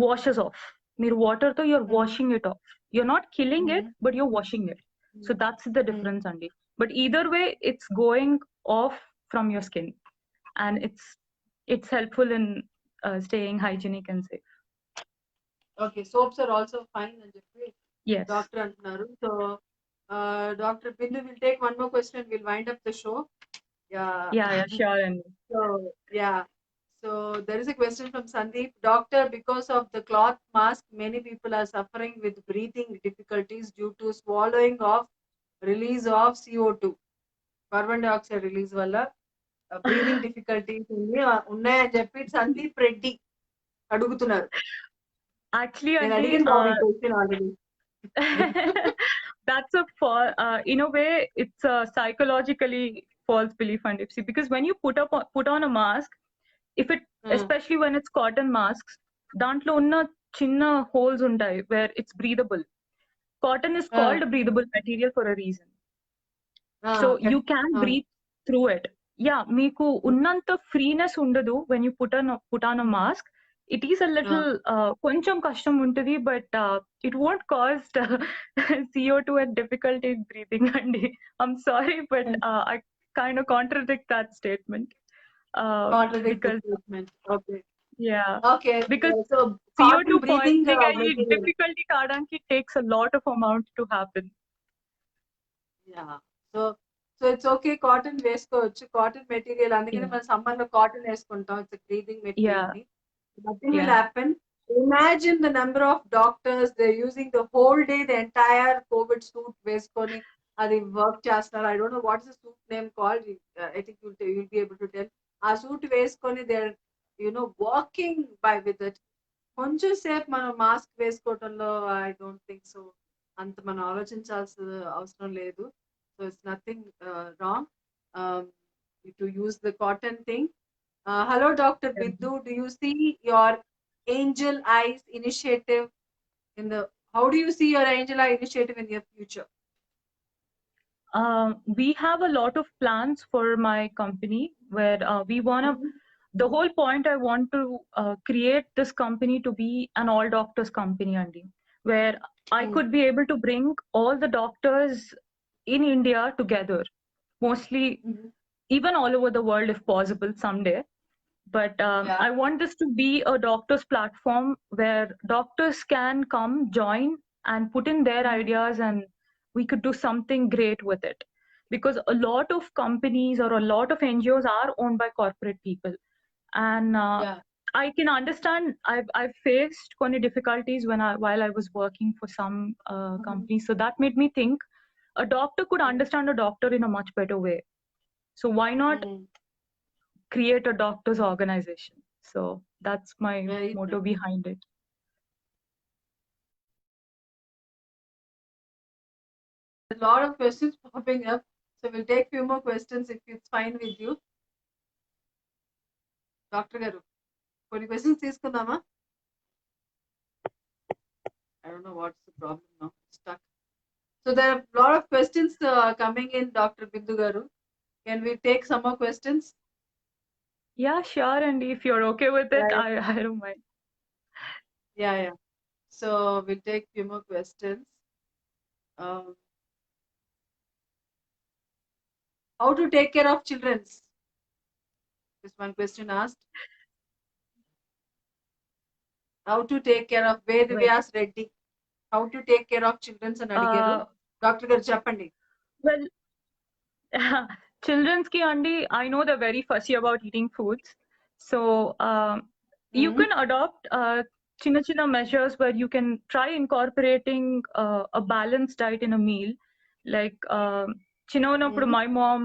washes off. మీరు water తో you're washing it off. You're not killing it, but you're washing it. So that's the difference, Andy. But either way, it's going off from your skin, and it's helpful in staying hygienic and safe. Okay. Soaps are also fine అని చెప్పి Yes. Doctor అంటున్నారు. So doctor Bindu will take one more question and will wind up the show. Yeah, sure. And So yeah. So there is a question from Sandeep. Doctor, because of the cloth mask, many people are suffering with breathing difficulties due to swallowing of release of CO2. Carbon dioxide release వల్ల breathing difficulties ఉన్నాయని చెప్పి సందీప్ రెడ్డి అడుగుతున్నారు. actually, నేను Andy, అడిగిన question already. that's in a way it's a psychologically false belief, and see, because when you put on a mask, if it especially when it's cotton masks, దాంట్లో ఉన్న చిన్న holes ఉంటాయి where it's breathable. Cotton is called a breathable material for a reason. So okay. you can breathe through it. Yeah, మీకు ఉన్నంత freeness ఉండదు when you put on a mask. It is a little కొంచెం కష్టం ఉంటుంది, but it won't cause CO2 and difficulty in breathing, Andy. I'm sorry, but I kind of contradict that statement. Because statement. Okay. Yeah. Okay. Because so CO2 breathing difficulty కావడానికి takes a lot of amount to happen. Yeah. So it's okay, cotton వేసుకోవచ్చు. Cotton material అందుకనే మనం summer లో cotton వేసుకుంటాం. It's breathing material. Nothing will happen. Imagine the number of doctors, they're using the whole day, the entire COVID suit వేసుకొని అది work చేస్తున్నారు. I don't know what is the suit name called. I think you'll be able to tell. ఆ suit వేసుకొని they're walking by with it. కొంచెం సేపు మనం mask వేసుకోవటంలో I don't think so. అంత మనం ఆలోచించాల్సిన అవసరం లేదు. So it's nothing wrong to use the cotton thing. Hello, Dr. Biddu. Do you see your Angel Eyes initiative how do you see your Angel Eye initiative in your future? We have a lot of plans for my company where we want to, the whole point I want to create this company to be an all doctors company, Andy, where I could be able to bring all the doctors in India together, mostly even all over the world if possible someday. But I want this to be a doctors platform where doctors can come, join, and put in their ideas, and we could do something great with it. Because a lot of companies or a lot of NGOs are owned by corporate people. And I can understand, I've faced many difficulties while I was working for some companies. So that made me think a doctor could understand a doctor in a much better way. So why not create a doctors organization? So that's my motto behind it. A lot of questions popping up, so we'll take few more questions if it's fine with you. Dr. Garu, కొన్ని questions తీసుకుందామా? I don't know what's the problem now. Stuck. So there are a lot of questions coming in, Dr. Bindu Garu. Can we take some more questions? Yeah, sure, and if you're okay with it, I don't mind. Yeah. So we'll take few more questions. How to take care of children? This one question asked. How to take care of Ved Well, Vyas Reddy? How to take care of children అని అడిగారు. Doctor గారు చెప్పండి. well, children's ki andi, I know they're very fussy about eating foods. So you can adopt chinna chinna measures where you can try incorporating a balanced diet in a meal. Like chinna unnappudu my mom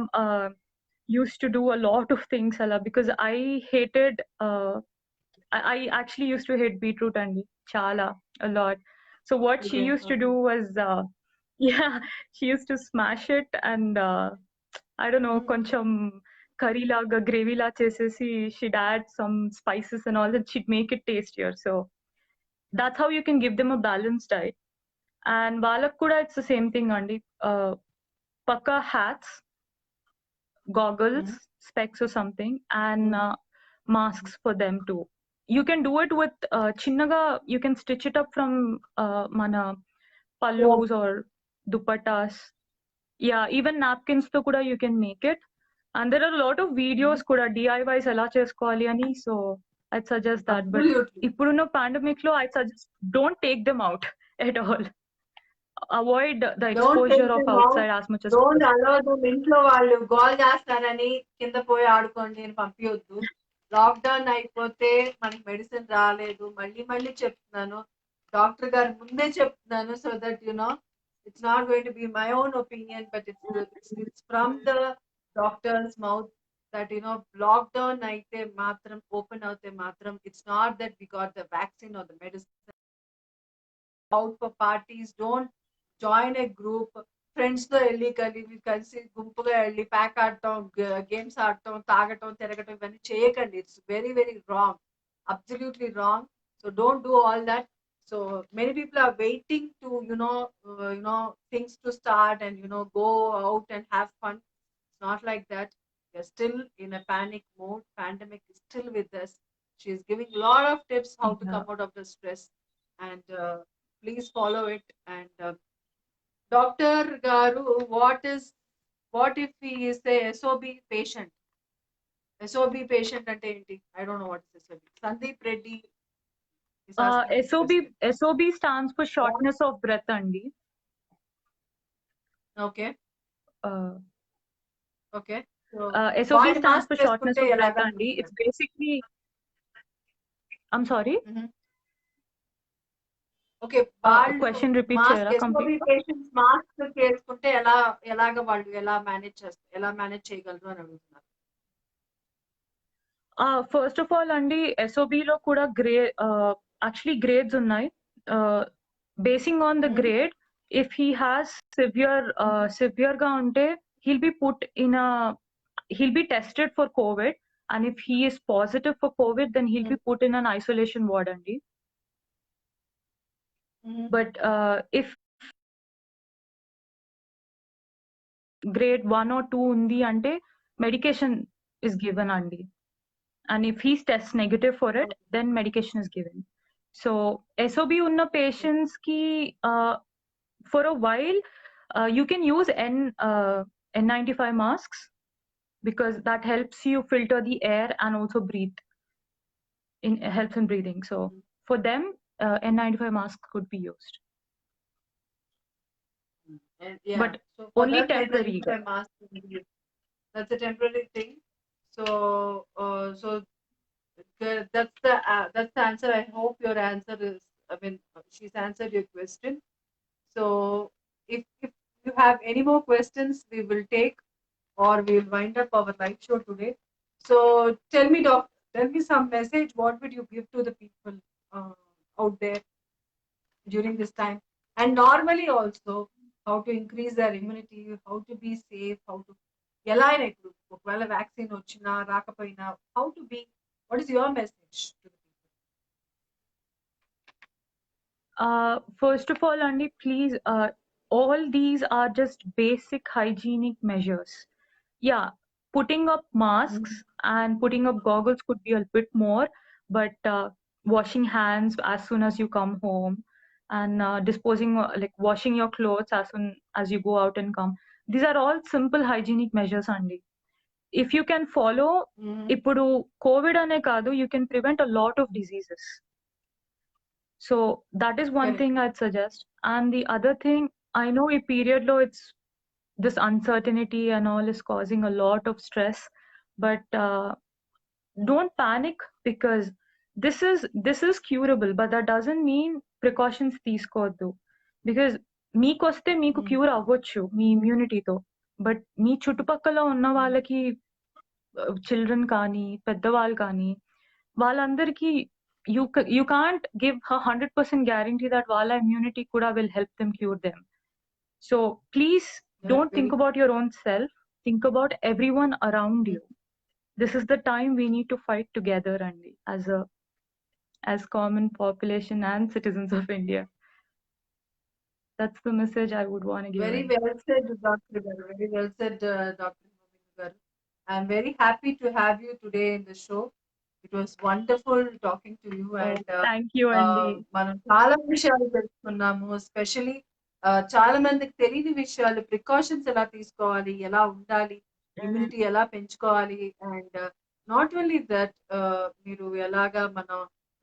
used to do a lot of things ala, because I hated I actually used to hate beetroot and chala a lot. So what she used to do was yeah, she used to smash it and I don't know, కొంచెం curry laga gravy la chesesi, she'd add some spices and all that, she'd make it tastier. So that's how you can give them a balanced diet. And వాళ్ళకు కూడా it's the same thing andi, paka hats, goggles, specs or something, and masks for them too. You can do it with chinnaga, you can stitch it up from mana pallus or dupattas. Yeah, even napkins to kuda you can make it. And there are a lot of videos kuda DIYs ela chesukovali ani, so I'd suggest that. But ippuduన్న pandemic lo I'd suggest don't take them out at all. Avoid the exposure of outside as much as Don't possible. allow them ఇంట్లో వాళ్ళు goal చేస్తారని కింద పోయి ఆడుకోండి అని పంపించొద్దు. Lockdown అయిపోతే మనకి medicine రాలేదు. మళ్ళీ చెప్తున్నాను, డాక్టర్ గారు ముందే చెప్తున్నాను, so that you know it's not going to be my own opinion, but it's from the doctor's mouth that you know lockdown aite matram open avute matram, it's not that we got the vaccine or the medicine. Out for parties, don't join a group. Friends తో వెళ్ళి కలిసి గుంపుగా వెళ్ళి pack ఆడటం, games ఆడటం, తాగటం, తిరగటం ఇవన్నీ చేయకండి. It's very very wrong, absolutely wrong. So don't do all that. So many people are waiting to things to start and go out and have fun. It's not like that. We're still in a panic mode. Pandemic is still with us. She is giving a lot of tips how to come out of the stress, and please follow it. And Dr. Garu, what if he is a SOB patient? SOB patient ante enti? I don't know what is SOB. Sandeep Reddy is asking this question. SOB stands for shortness of breath andi. Okay. Okay. So SOB stands for shortness of breath andi. It's basically, I'm sorry. Okay, question repeat చేయరా? Complete patients mask చేసుకుంటే ఎలాగ వాళ్ళు ఎలా manage చేయగలరు అని అడుగుతున్నారు. First of all అండి, SOB లో కూడా యాక్చువల్లీ గ్రేడ్స్ ఉన్నాయి. Basing on the grade, if he has severe గా ఉంటే he'll be tested for COVID, and if he is positive for COVID, then he'll be put in an isolation ward అండి. But if grade 1 or 2 undi ante, medication is given andi, and if he tests negative for it, then medication is given. So SOB unna patients ki for a while you can use N95 masks, because that helps you filter the air and also helps in breathing. So for them N95 mask could be used. Yeah, but so only temporary. That's a temporary thing. So that's the answer. I hope your answer is, she's answered your question. So if you have any more questions, we will take, or we will wind up our live show today. So tell me, Doc, tell me some message. What would you give to the people out there during this time? And normally also, how to increase their immunity, how to be safe, how to ఎలా అయినా ఇప్పుడు ఒకవేళ vaccine వచ్చినా రాకపోయినా, how to be, what is your message to the people? First of all, Andy, please, all these are just basic hygienic measures. Yeah, putting up masks and putting up goggles could be a bit more, but washing hands as soon as you come home, and washing your clothes as soon as you go out and come. These are all simple hygienic measures only. If you can follow, ఇప్పుడు COVID అనే కాదు, you can prevent a lot of diseases. So that is one thing I'd suggest. And the other thing, I know a period low, it's this uncertainty and all is causing a lot of stress, but don't panic, because this is curable, but that doesn't mean precautions తీసుకోవద్దు. Because మీకొస్తే మీకు cure అవ్వచ్చు మీ ఇమ్యూనిటీతో, but మీ చుట్టుపక్కల ఉన్న వాళ్ళకి, children కానీ పెద్దవాళ్ళు కానీ, వాళ్ళందరికీ you can't give a 100% guarantee that వాళ్ళ immunity కూడా will help them cure them. So please don't think about your own self, think about everyone around you. This is the time we need to fight together, Andy, as common population and citizens of India. That's the message I would want to give. Very well said, Dr. Garu. Very well said, Dr. Garu. I'm very happy to have you today in the show. It was wonderful talking to you. And thank you, Andy. మనం చాలా విషయాలు తెలుసుకున్నాము. Especially చాలా మందికి తెలియని విషయాలు, precautions ఎలా తీసుకోవాలి, ఎలా ఉండాలి, ఇమ్యూనిటీ ఎలా పెంచుకోవాలి, అండ్ నాట్ ఓన్లీ దట్, మీరు ఎలాగా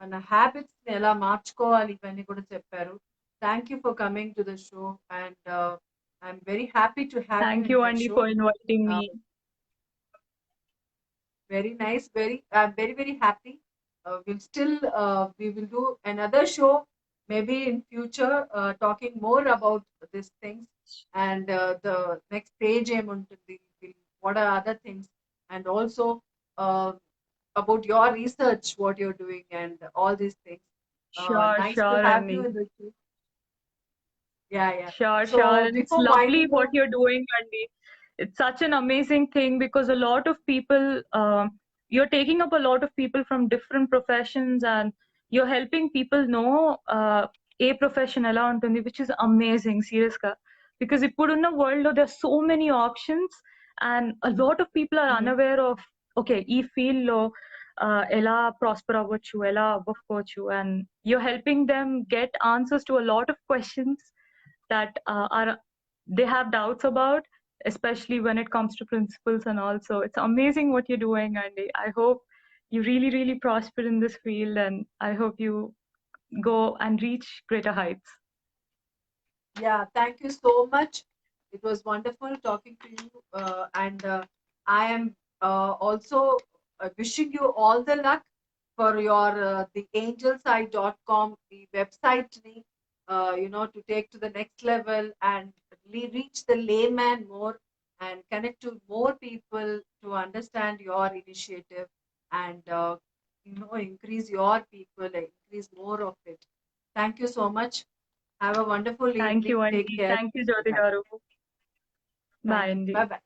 మన హ్యాబిట్స్ ఎలా మార్చుకోవాలి, ఇవన్నీ కూడా చెప్పారు. Thank you for coming to the show, and I'm very happy to have you. Thank you, Andy, for inviting me. Very nice. I'm very, very happy. We will do another show, maybe in future, talking more about these things, and the next page what are other things, and also about your research, what you're doing, and all these things. Nice to have Andy. you in the show. Yeah. Sure. And it's lovely what you're doing, Andy. It's such an amazing thing, because a lot of people, you're taking up a lot of people from different professions, and you're helping people know a profession ela untundi, which is amazing, seriously. Because ippudunna world lo there are so many options, and a lot of people are unaware of, okay, ee field lo ela prosper avvachu, ela avvavochu, and you're helping them get answers to a lot of questions that they have doubts about, especially when it comes to principles and all. So it's amazing what you're doing, Andy. I hope you really, really prosper in this field, and I hope you go and reach greater heights. Yeah, thank you so much. It was wonderful talking to you, and I am also wishing you all the luck for your the angelside.com, the website, to take to the next level and reach the layman more and connect to more people to understand your initiative, and increase your people, increase more of it. Thank you so much. Have a wonderful evening. Thank you, Andy. Take care. Thank you, Jyoti Garu. Bye, Andy. Bye-bye.